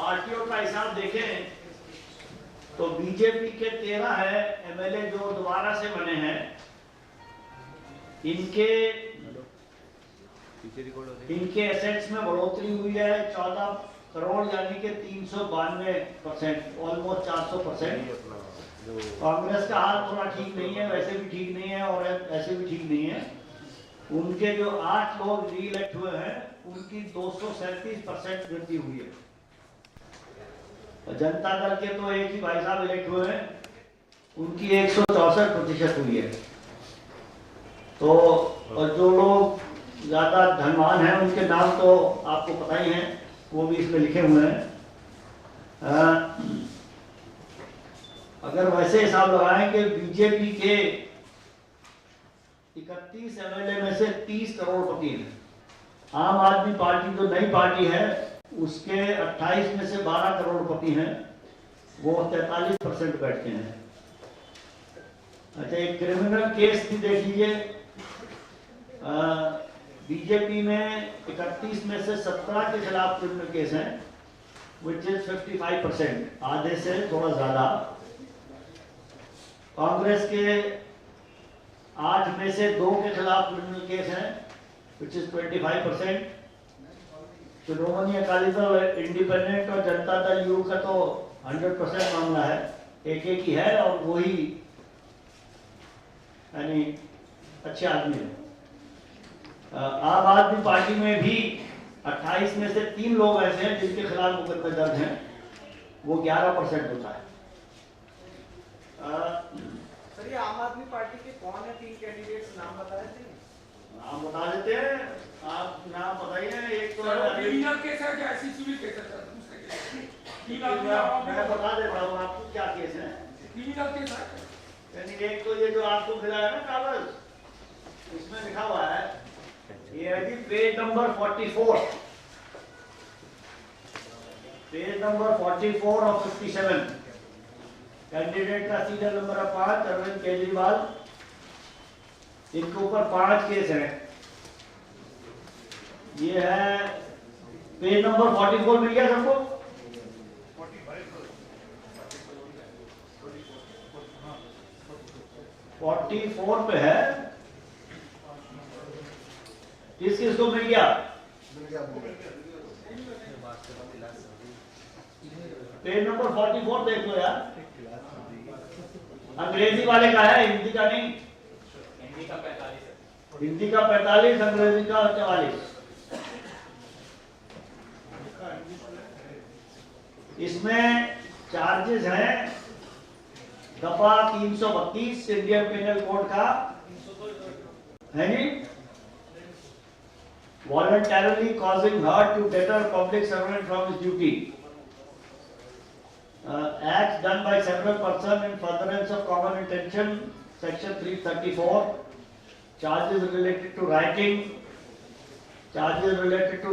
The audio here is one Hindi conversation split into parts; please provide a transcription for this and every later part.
पार्टियों का हिसाब देखें तो बीजेपी के 13 है एमएलए जो दोबारा से बने हैं, इनके एसेट्स में बढ़ोतरी हुई है 14 करोड़ यानी कि 392%, ऑलमोस्ट 400%। कांग्रेस का हाल थोड़ा ठीक नहीं है, वैसे भी ठीक नहीं है और ऐसे भी ठीक नहीं है। उनके जो 8 लोग रीइलेक्ट हुए हैं उनकी 237% वृद्धि हुई है। जनता दल के तो एक ही भाई साहब इलेक्ट हुए हैं, उनकी 164% हुई है। तो और जो लोग ज्यादा धनवान हैं उनके नाम तो आपको पता ही है, वो भी इसमें लिखे हुए हैं। अगर वैसे हिसाब लगाएं कि बीजेपी के 31 एमएलए में से 30 करोड़पति हैं, आम आदमी पार्टी जो नई पार्टी है उसके 28 में से 12 करोड़पति हैं, वो 43% बैठते हैं। अच्छा, एक क्रिमिनल केस भी देख लीजिए। बीजेपी में 31 में से 17 के खिलाफ क्रिमिनल केस हैं, विच इज 55%, आधे से थोड़ा ज्यादा। कांग्रेस के 8 में से 2 के खिलाफ क्रिमिनल केस हैं, which is 25%। Shiromani Akali Dal, independent और जनता दल यू का तो 100% मामला है, एक ही है और वही यानी अच्छे आदमी है। आम आदमी पार्टी में भी 28 में से 3 लोग ऐसे हैं जिनके खिलाफ मुकदमे दर्ज हैं, वो 11% होता है। सर, ये आम आदमी पार्टी के कौन है 3 कैंडिडेट्स, नाम बताए थे? नाम बता देते हैं, आप नाम बताइए। एक तो क्रिमिनल केस है क्या, ऐसी सिविल केस है? मैं बता देता हूँ आपको क्या केस है। क्रिमिनल केस है यानी एक तो ये जो आपको मिला है ना कागज, इसमें लिखा हुआ है, ये है जी पेज नंबर 44, पेज नंबर 44 और 57। कैंडिडेट का सीरियल नंबर 5 अरविंद केजरीवाल, इनके ऊपर 5 केस हैं। ये है पेज नंबर 44, मिल गया सबको? 44 पे है, किसको मिल गया? पेज नंबर 44 देख लो यार। अंग्रेजी वाले का है, हिंदी का नहीं। हिंदी का 45, अंग्रेजी का 44। इसमें चार्जेस हैं दफा 332 इंडियन पेनल कोड का है नी, voluntarily causing hurt to deter public servant from his duty, acts done by several persons in furtherance of common intention, section 334, charges related to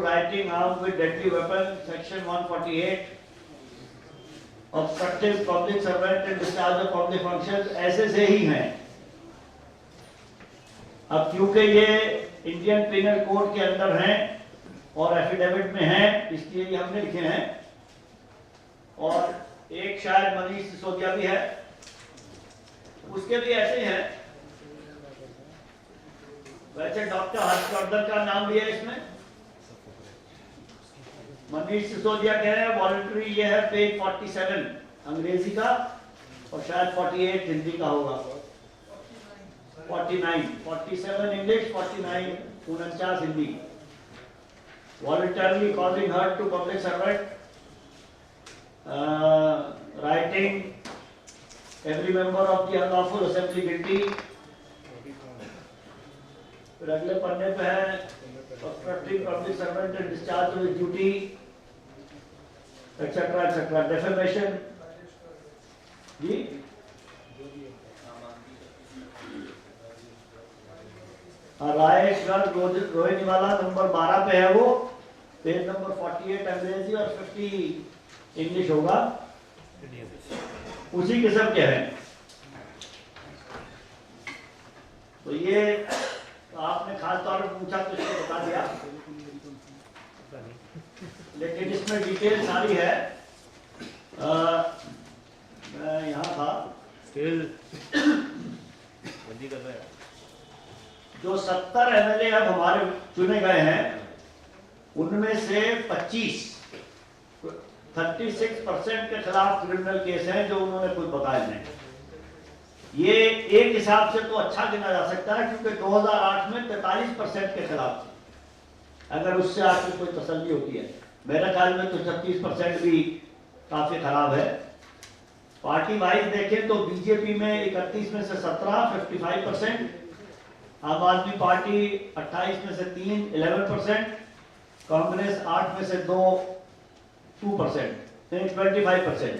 writing armed with deadly weapon, section 148, obstructive public servant in discharge of public functions, ऐसे से ही हैं। अब क्योंकि ये इंडियन पेनल कोड के अंदर हैं और एफिडेविट में हैं, इसलिए ये हमने लिखे हैं। और एक शायद मनीष सिसोदिया भी है, उसके भी ऐसे हैं। वैसे डॉक्टर हर्षवर्धन का नाम भी है इसमें। मनीष सिसोदिया कह रहे हैं वॉलंटरी, ये है पेज 47 अंग्रेजी का और शायद 48 हिंदी का होगा। 49, 47 English, 49 49 Hindi. Voluntarily causing hurt to public servant, writing every member of the unlawful assembly guilty। फिर अगले पन्ने पे है obstructing public servant in discharge of his duty, etc. etc. defamation जी। रायगढ़ रोहिणी वाला नंबर 12 पे है, वो पेज नंबर 48 अंग्रेजी और 50 इंग्लिश होगा, उसी किस्म के हैं। तो ये आपने खास तौर पर पूछा तो इसको बता दिया, लेकिन इसमें डिटेल सारी है। मैं यहाँ था। जो 70 MLA अब हमारे चुने गए हैं, उनमें से 36% के खिलाफ क्रिमिनल केस हैं जो उन्होंने खुद बताए हैं। ये एक हिसाब से तो अच्छा गिना जा सकता है, क्योंकि 2008 में 43% के खिलाफ थे। अगर उससे आपको कोई तसल्ली होती है, मेरे ख्याल में तो 36% भी काफी खराब है। पार्टी वाइज देखें तो बीजेपी में 31 में से 17, 55%, आम आदमी पार्टी 28 में से 3, 11%, कांग्रेस 8 में से 2%, 25%।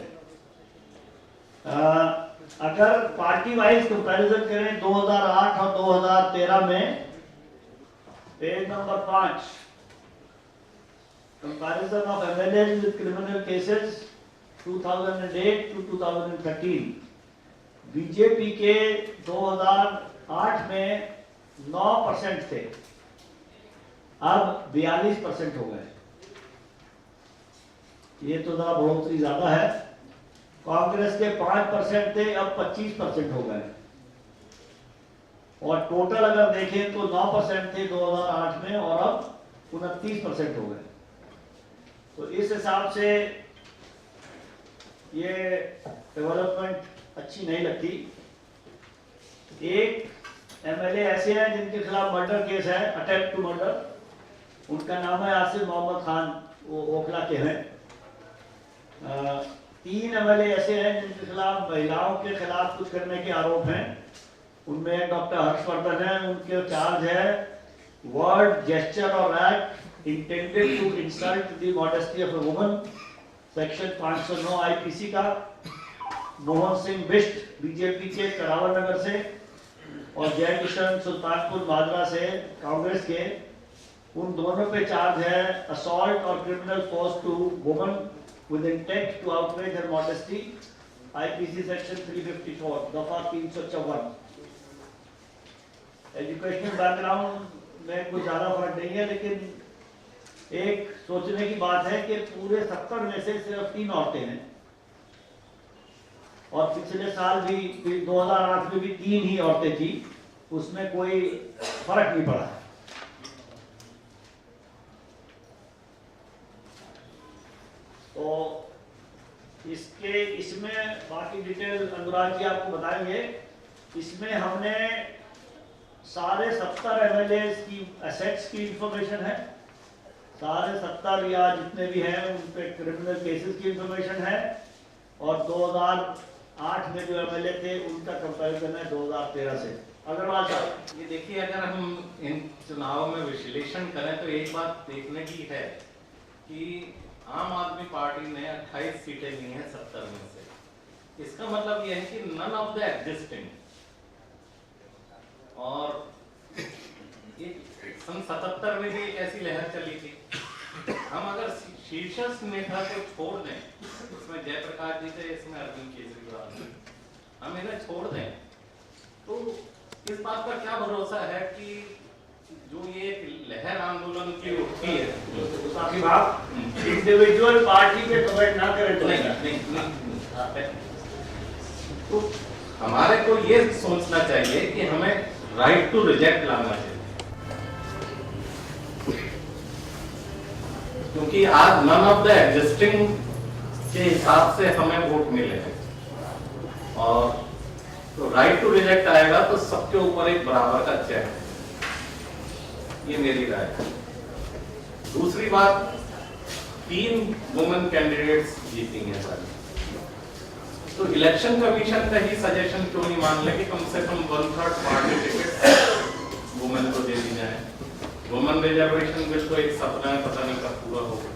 अगर पार्टी वाइज कंपैरिजन करें 2008 और 2013 में, page number 5, comparison of MLA with criminal cases 2008 to 2013, BJP के 2008 में 9% थे, अब 42% हो गए। ये तो जरा बढ़ोतरी ज्यादा है। कांग्रेस के 5% थे, अब 25% हो गए। और टोटल अगर देखें तो 9% थे 2008 में और अब 29% हो गए। तो इस हिसाब से ये डेवलपमेंट अच्छी नहीं लगती। एक एमएलए ऐसे हैं जिनके खिलाफ मर्डर केस है, अटेम्प्ट टू मर्डर। उनका नाम है आसिफ मोहम्मद खान, वो ओखला के हैं। 3 एमएलए ऐसे हैं जिनके खिलाफ महिलाओं के खिलाफ कुछ करने के आरोप हैं। उनमें डॉक्टर हर्षवर्धन है, उनके चार्ज है वर्ड, जेस्चर और act intended to insult the modesty of a woman, section 509 IPC का। मोहन सिंह बिष्ट बीजेपी के करावल नगर से, और जय किशन सुल्तानपुर माजरा से कांग्रेस के, उन दोनों पे चार्ज है असॉल्ट और criminal force to woman with intent to outrage her modesty, IPC section 354 दफा 354। एजुकेशनल बैकग्राउंड में कोई ज्यादा फर्क नहीं है, लेकिन एक सोचने की बात है कि पूरे 70 में से सिर्फ 3 औरतें हैं, और पिछले साल भी 2008 में भी 3 ही औरतें थी, उसमें कोई फर्क नहीं पड़ा। तो इसमें बाकी डिटेल अनुराग जी आपको बताएंगे। इसमें हमने सारे 70 एमएलए की एसेट्स की इंफॉर्मेशन है, सारे 70 या जितने भी हैं उन पे क्रिमिनल केसेस की इंफॉर्मेशन है, और 2008 में जो एमएलए थे उनका कंपैरिजन है 2013 से। अग्रवाल साहब, ये देखिए, अगर हम इन चुनावों में विश्लेषण करें तो एक बात देखने की है कि आम आदमी पार्टी ने 28 सीटें ली हैं 70 में से। इसका मतलब यह है कि नन ऑफ द एग्जिस्टिंग, और ये सन 77 में भी एक ऐसी लहर चली थी। हम अगर शीर्षस्थ नेता को छोड़ दें, इसमें जयप्रकाश जी थे, इसमें अरविंद केजरीवाल, हम इन्हें छोड़ दें, तो इस बात का क्या भरोसा है कि जो ये लहर आंदोलन की उठती है, आप इंडिविजुअल पार्टी पे कमेंट ना करें तो नहीं, तो हमारे को ये सोचना चाहिए कि हमें राइट टू रिजेक्ट लाना चाहिए, क्योंकि आज नन ऑफ द एग्जिस्टिंग के हिसाब से हमें वोट मिले हैं, और तो राइट टू रिजेक्ट आएगा तो सबके ऊपर एक बराबर का चेक। ये मेरी राय है। दूसरी बात, 3 वुमेन कैंडिडेट्स जीती हैं सारी, तो इलेक्शन कमीशन का ही सजेशन क्यों नहीं मान ले कि कम से कम 1/3 पार्टी टिकट वुमेन को दे दी जाए। वुमेन रिजर्वेशन बिल तो एक सपना है, पता नहीं कब पूरा होगा।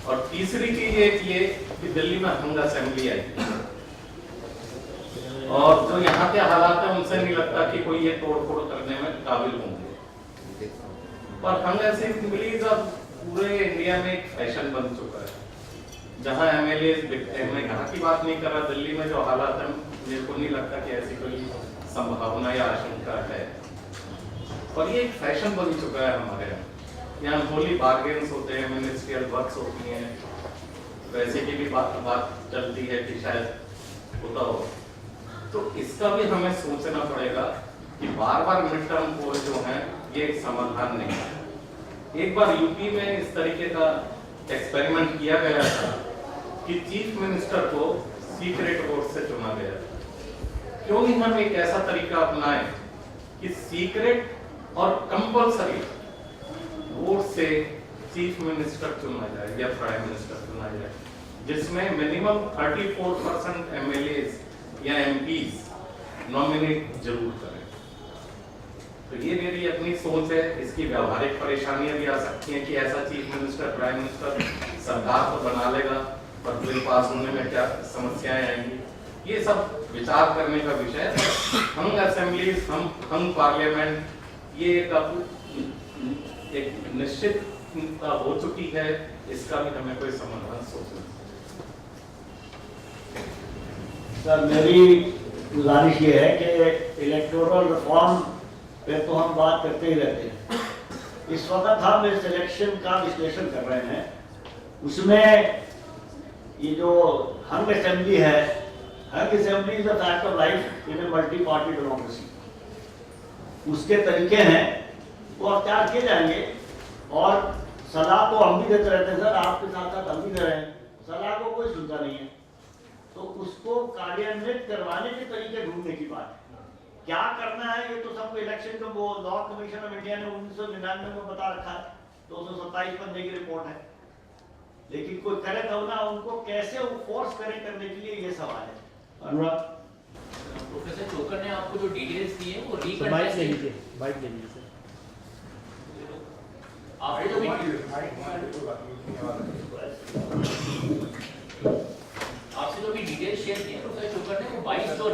और तीसरी चीज एक ये कि दिल्ली में हंग असेंबली आई, और जो यहाँ के हालात है उनसे नहीं लगता कि कोई ये तोड़-फोड़ करने में काबिल होंगे। पर हंग असेंबलीज अब पूरे इंडिया में एक फैशन बन चुका है, जहाँ एमएलए, मैं यहाँ की बात नहीं कर रहा, दिल्ली में जो हालात है मेरे को नहीं लगता कि ऐसी कोई संभावना या आशंका है। और ये एक फैशन बन चुका है हमारे यहाँ। अनहोली बार्गेन्स होते हैं, मिनिस्ट्रियल वर्क्स होती हैं, वैसे की भी बात चलती है कि शायद होता हो, तो इसका भी हमें सोचना पड़ेगा कि बार बार मिड टर्म पोल जो है ये एक समाधान नहीं है। एक बार यूपी में इस तरीके का एक्सपेरिमेंट किया गया था कि चीफ मिनिस्टर को सीक्रेट वोट से चुना गया। क्यों नहीं हम एक ऐसा तरीका अपनाएं कि सीक्रेट और कंपल्सरी वोट से चीफ मिनिस्टर चुना जाए या प्राइम मिनिस्टर चुना जाए, जिसमें मिनिमम 34% एमएलए या एमपीज नॉमिनेट जरूर करें। तो ये मेरी अपनी सोच है। इसकी व्यावहारिक परेशानियां भी आ सकती हैं कि ऐसा चीफ मिनिस्टर प्राइम मिनिस्टर सरकार तो बना लेगा पर बिल पास होने में क्या समस्याएं आएंगी, ये सब विचार करने का विषय है। हम असेंबलीज, हम पार्लियामेंट, ये एक निश्चित हो चुकी है, इसका भी हमें कोई समाधान सोचना। सर मेरी गुजारिश ये है कि इलेक्टोरल रिफॉर्म पे तो हम बात करते ही रहते हैं। इस वक्त हम इस इलेक्शन का विश्लेषण कर रहे हैं, उसमें ये जो हंग असेंबली है, hung assembly is a fact of life in a multi party democracy. उसके तरीके हैं वो अख्तियार किए जाएंगे और सलाह तो हम भी देते रहते हैं सर, आपके साथ साथ हम भी दे रहे हैं, सलाह को कोई सुनता नहीं है, तो उसको कार्यान्वित करवाने के तरीके ढूंढने की बात है। क्या करना है ये तो सबको इलेक्शन का वो लॉ कमीशन ऑफ इंडिया ने 1999 में बता रखा है, 227 पन्ने की रिपोर्ट है, लेकिन कोई करे तो ना, उनको कैसे फोर्स करे करने के लिए ये सवाल है। अनुराग प्रोफेसर चोकर ने आपको जो डिटेल्स दी है वो बाइट ले लीजिए सर। आपको जो भी आपसे जो भी डिटेल्स शेयर किए प्रोफेसर चोकर ने, वो 22 जो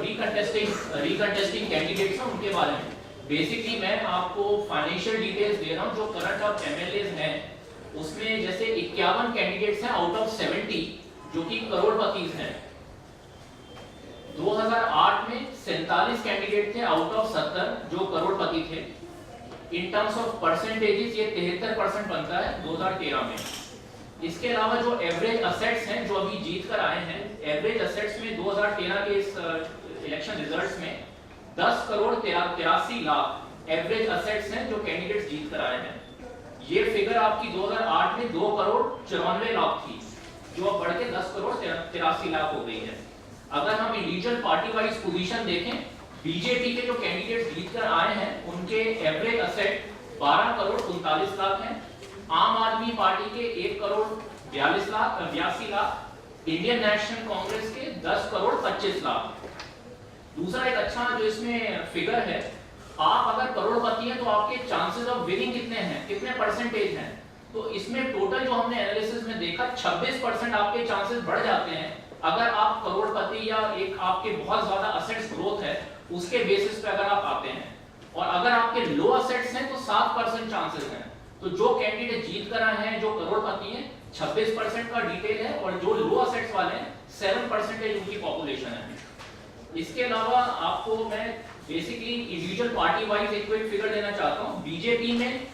रिकंटेस्टिंग कैंडिडेट्स हैं उनके बारे में। बेसिकली मैं आपको फाइनेंशियल डिटेल्स दे रहा हूँ। जो करंट ऑफ एमएलएज हैं उसमें जैसे 51 कैंडिडेट्स हैं आउट ऑफ 70 जो कि करोड़पति हैं। 2008 में 47 कैंडिडेट थे आउट ऑफ 70 जो करोड़पति थे। इन टर्म्स ऑफ परसेंटेजेस ये 73% बनता है 2013 में। इसके अलावा जो एवरेज असेट्स हैं जो अभी जीत कर आए हैं, एवरेज असेट्स में 2013 के इस इलेक्शन रिजल्ट्स में 10 करोड़ 83 लाख एवरेज असेट्स हैं जो कैंडिडेट्स जीत कर आए हैं। ये फिगर आपकी 2008 में 2 करोड़ 94 लाख थी जो अब बढ़ के 10 करोड़ 83 लाख हो गई है। अगर हम इंडिविजुअल पार्टी वाइज पोजीशन देखें, बीजेपी के जो कैंडिडेट्स जीत कर आए हैं उनके एवरेज असेट 12 करोड़ 39 लाख हैं। आम आदमी पार्टी के 1 करोड़ 82 लाख, इंडियन नेशनल कांग्रेस के 10 करोड़ 25 लाख। दूसरा एक अच्छा जो इसमें फिगर है, आप अगर करोड़पति हैं तो आपके चांसेस ऑफ विनिंग कितने हैं, कितने परसेंटेज हैं। तो इसमें टोटल जो हमने एनालिसिस में देखा 26% आपके चांसेस बढ़ जाते हैं अगर आप करोड़पति या एक आपके बहुत ज्यादा असेट्स ग्रोथ है उसके बेसिस पे अगर आप आते हैं। और अगर आपके लो असेट्स हैं तो 7% चांसेस हैं। तो जो कैंडिडेट जीत कर आए हैं जो करोड़पति हैं 26% का डिटेल है, और जो लो असेट्स वाले हैं 7% उनकी पॉपुलेशन है। इसके अलावा आपको मैं बेसिकली इंडिविजुअल पार्टी वाइज एक क्विक फिगर देना चाहता हूं। बीजेपी में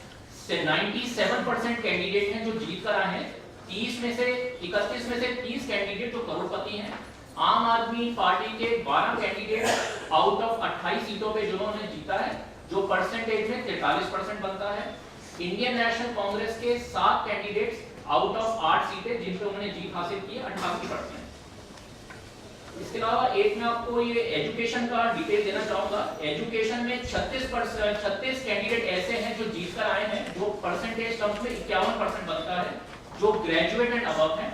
97% कैंडिडेट हैं जो जीत कर आए हैं। 31 में से 30 कैंडिडेट जो करोड़पति हैं। आम आदमी पार्टी के 12 कैंडिडेट आउट ऑफ 28 सीटों पे जिन्होंने जीता है जो परसेंटेज में 43% बनता है। इंडियन नेशनल कांग्रेस के 7 कैंडिडेट्स आउट ऑफ 8 सीटें जिन पे उन्होंने जीत हासिल की है 88%। इसके अलावा एक मैं आपको ये एजुकेशन का डिटेल देना चाहूंगा। एजुकेशन में 36 कैंडिडेट ऐसे हैं जो जीत कर आए हैं जो परसेंटेज टर्म्स में 51% बनता है जो ग्रेजुएट एंड अबव हैं।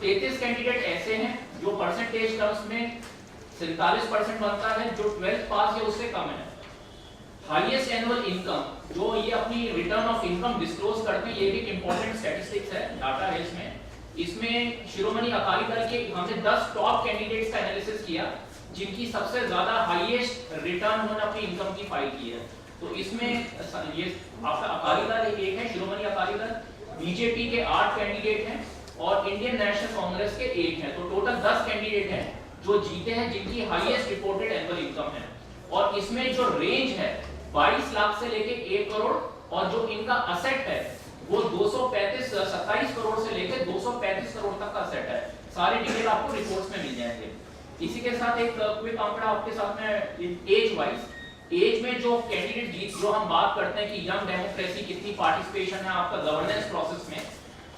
33 कैंडिडेट ऐसे हैं जो परसेंटेज टर्म्स में 47% बनता है जो 12th पास या उससे कम है। हाईएस्ट एनुअल इनकम जो ये अपनी रिटर्न ऑफ इनकम डिस्क्लोज करते हैं, ये भी एक इंपॉर्टेंट स्टैटिस्टिक्स है, डाटा है इसमें। इसमें शिरोमणि अकाली दल के हमने 10 टॉप कैंडिडेट्स का एनालिसिस किया जिनकी सबसे ज्यादा हाईएस्ट रिटर्न उन्होंने अपनी इनकम की फाइल की है। तो इसमें ये आपका अकाली दल एक है, शिरोमणि अकाली दल, बीजेपी के 8 कैंडिडेट हैं और इंडियन नेशनल कांग्रेस के 1 हैं। तो टोटल 10 कैंडिडेट हैं जो जीते हैं जिनकी हाईएस्ट रिपोर्टेड एनुअल इनकम है। और इसमें जो रेंज है 22 लाख से लेके 1 करोड़ और जो इनका असेट है वो 27 करोड़ से लेकर 235 करोड़ तक का सेट है। सारी डिटेल आपको रिपोर्ट्स में मिल जाएंगे। इसी के साथ एक क्विक आंकड़ा आपके साथ में एज वाइज, एज में जो कैंडिडेट जीत, जो हम बात करते हैं कि यंग डेमोक्रेसी कितनी पार्टिसिपेशन है आपका गवर्नेंस प्रोसेस में,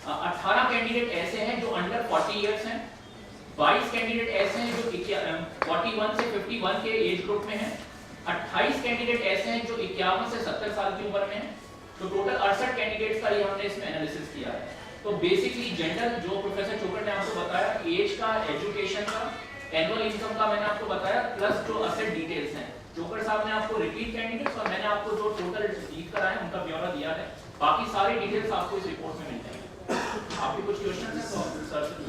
18 कैंडिडेट ऐसे हैं जो अंडर 40 इयर्स हैं, 22 कैंडिडेट ऐसे हैं जो 41 से 51 के एज ग्रुप में हैं, 28 कैंडिडेट ऐसे हैं जो 51 से 70 साल की उम्र में हैं। तो टोटल 68 कैंडिडेट्स का ये हमने इसमें एनालिसिस किया है। तो बेसिकली जेंडर जो प्रोफेसर चोकर ने आपको बताया, एज का, एजुकेशन का, एनुअल इनकम का मैंने आपको बताया, प्लस जो असेट डिटेल्स हैं। चोकर साहब ने आपको रिपीट कैंडिडेट्स और मैंने आपको जो टोटल जीत कराए उनका ब्यौरा दिया है। बाकी सारी डिटेल्स आपको इस रिपोर्ट में मिल जाएंगी। आपके कुछ क्वेश्चन हैं तो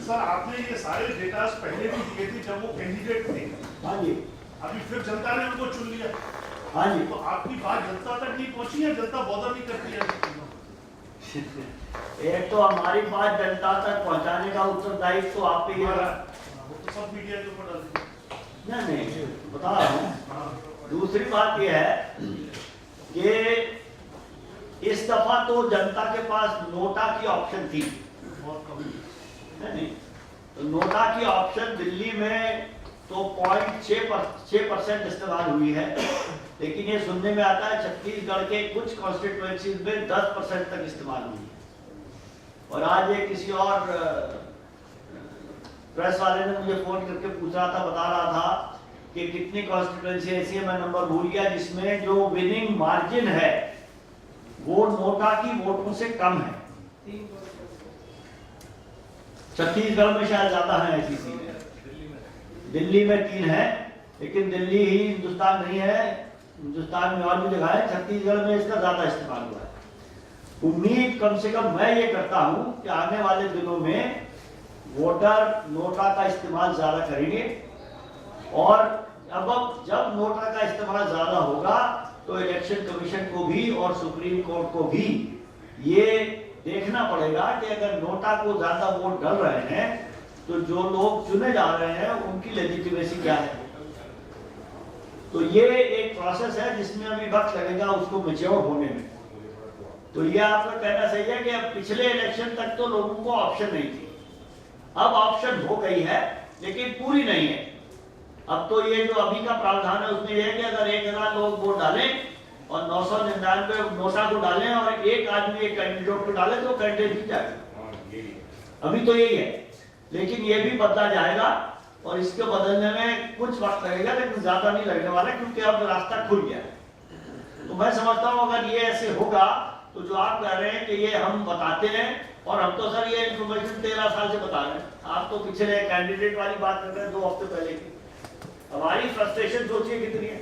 सर, आपने ये सारे डेटा पहले भी दिए थे जब वो कैंडिडेट थे। हाँ जी, अभी फिर जनता ने उनको चुन लिया। हाँ जी। तो आपकी बात जनता तक नहीं पहुंची है, जनता बॉदर नहीं करती है। एक तो हमारी बात जनता तक पहुंचाने का उत्तरदायित्व तो आप पे ही है। वो तो सब मीडिया के ऊपर डाल दिया। नहीं, बता रहा हूँ। दूसरी बात यह है कि इस दफा तो जनता के पास नोटा की ऑप्शन थी। बहुत कम। नहीं, तो नोटा की ऑप्शन दिल्ली में तो 0.6% इस्तेमाल हुई है, लेकिन ये सुनने में आता है छत्तीसगढ़ के कुछ कॉन्स्टिट्यूएंसीज में 10% तक इस्तेमाल हुई है। और आज ये किसी और प्रेस वाले ने मुझे फोन करके पूछ रहा था, बता रहा था कि कितनी कॉन्स्टिट्यूएंसी ऐसी है, मैं नंबर भूल गया, जिसमें जो विनिंग मार्जिन है वो नोटा की वोटों से कम है। छत्तीसगढ़ में शायद ज्यादा है ऐसी सीटें, दिल्ली में 3 है, लेकिन दिल्ली ही हिंदुस्तान नहीं है, हिंदुस्तान में और भी जगह है, छत्तीसगढ़ में इसका ज्यादा इस्तेमाल हुआ है। उम्मीद कम से कम मैं ये करता हूं कि आने वाले दिनों में वोटर नोटा का इस्तेमाल ज्यादा करेंगे, और अब जब नोटा का इस्तेमाल ज्यादा होगा तो इलेक्शन कमीशन को भी और सुप्रीम कोर्ट को भी ये देखना पड़ेगा कि अगर नोटा को ज्यादा वोट डल रहे हैं तो जो लोग चुने जा रहे हैं उनकी लेजिटिमेसी क्या है। तो ये एक प्रोसेस है जिसमें अभी वक्त लगेगा उसको मैच्योर होने में। तो ये आपका कहना सही है कि अब पिछले इलेक्शन तक तो लोगों को ऑप्शन नहीं थी, अब ऑप्शन हो गई है, लेकिन पूरी नहीं है। अब तो ये जो अभी का प्रावधान है उसमें यह है कि अगर 1000 लोग वोट डालें और 999 नोटा को डालें और एक आदमी एक कैंडिडेट को डाले तो कैंडिडेट जीत जाएगा। अभी तो यही है, लेकिन ये भी बदला जाएगा और इसके बदलने में कुछ वक्त लगेगा, लेकिन ज्यादा नहीं लगने वाला, क्योंकि अब रास्ता खुल गया है। तो मैं समझता हूँ अगर ये ऐसे होगा तो जो आप कह रहे हैं कि ये हम बताते हैं, और हम तो सर ये इन्फॉर्मेशन 13 साल से बता रहे हैं, आप तो पिछले कैंडिडेट वाली बात कर रहे हैं 2 हफ्ते पहले की। हमारी फ्रस्ट्रेशन सोचिए कितनी है।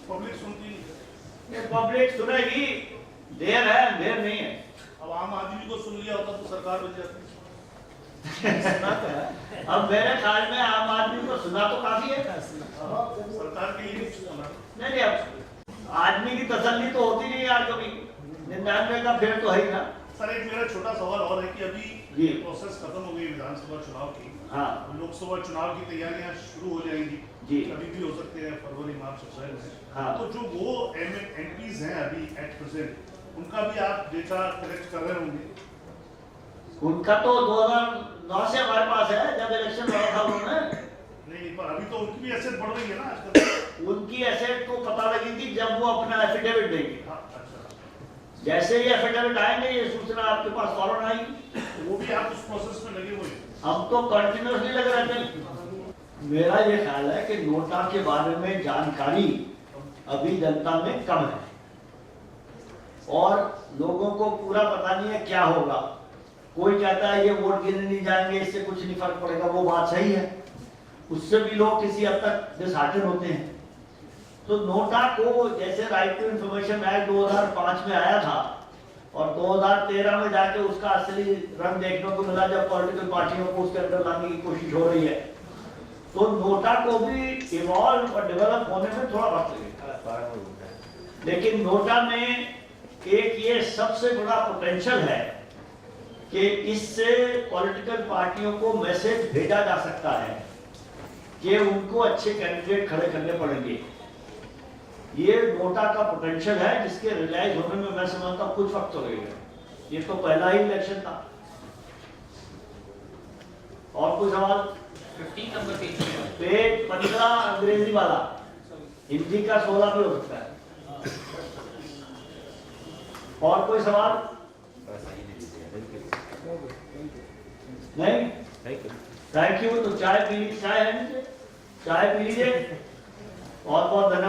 पब्लिक सुनती नहीं। पब्लिक सुनेगी, देर है अंधेर नहीं है। अब आम आदमी को सुन लिया होता तो सरकार बन जाती। अब मेरे ख्याल में आम आदमी को सुना तो काफी है, सरकार के लिए सुना। नहीं अब आदमी की तसल्ली तो होती नहीं यार, कभी 99 का फेर तो है ही ना। सर, एक मेरा छोटा सवाल और है कि जी। अभी प्रोसेस खत्म हो गई विधानसभा चुनाव की, हाँ लोकसभा चुनाव की तैयारियां शुरू हो जाएंगी जी। कभी भी हो सकते हैं, फरवरी मार्च अप्रैल में। हाँ। तो जो वो एमपीज हैं अभी एट प्रेजेंट, उनका भी आप डेटा कलेक्ट कर रहे होंगे। उनका तो 2009 से हमारे पास है, जब इलेक्शन हुआ था उन्होंने। नहीं, पर अभी तो उनकी भी एसेट बढ़ रही है ना आजकल। उनकी एसेट को पता लगी थी जब वो अपना एफिडेविट देंगे। हाँ, अच्छा। जैसे ही एफिडेविट आएंगे ये सूचना आपके पास फौरन आएगी। वो भी आप उस प्रोसेस में लगे हुए हैं। हम तो कंटिन्यूसली लगे रहते हैं। मेरा ये ख्याल है कि नोटा के बारे में जानकारी अभी जनता में कम है और लोगों को पूरा पता नहीं है क्या होगा। कोई कहता है ये वोट गिने नहीं जाएंगे, इससे कुछ नहीं फर्क पड़ेगा, वो बात सही है, उससे भी लोग किसी हद तक डिसहार्टेन होते हैं। तो नोटा को जैसे राइट टू इंफॉर्मेशन एक्ट 2005 में आया था और 2013 में जाके उसका असली रंग देखने को मिला जब पॉलिटिकल पार्टियों को उसके अंदर लाने की कोशिश हो रही है, तो नोटा को भी इवॉल्व और डेवलप होने में थोड़ा वक्त लगेगा। लेकिन नोटा में एक ये सबसे बड़ा पोटेंशियल है कि इससे पॉलिटिकल पार्टियों को मैसेज भेजा जा सकता है कि उनको अच्छे कैंडिडेट खड़े करने पड़ेंगे। ये नोटा का पोटेंशियल है जिसके रियलाइज होने में मैं समझता हूँ कुछ वक्त लगेगा, ये तो पहला ही इलेक्शन था। और कोई सवाल? 15 नंबर पेज पे पेज 15 अंग्रेजी वाला, हिंदी का 16 भी हो सकता है। और कोई सवाल? नहीं, थैंक यू। तो चाय पी ली, चाय है नीचे, चाय पी लीजिए। बहुत बहुत धन्यवाद।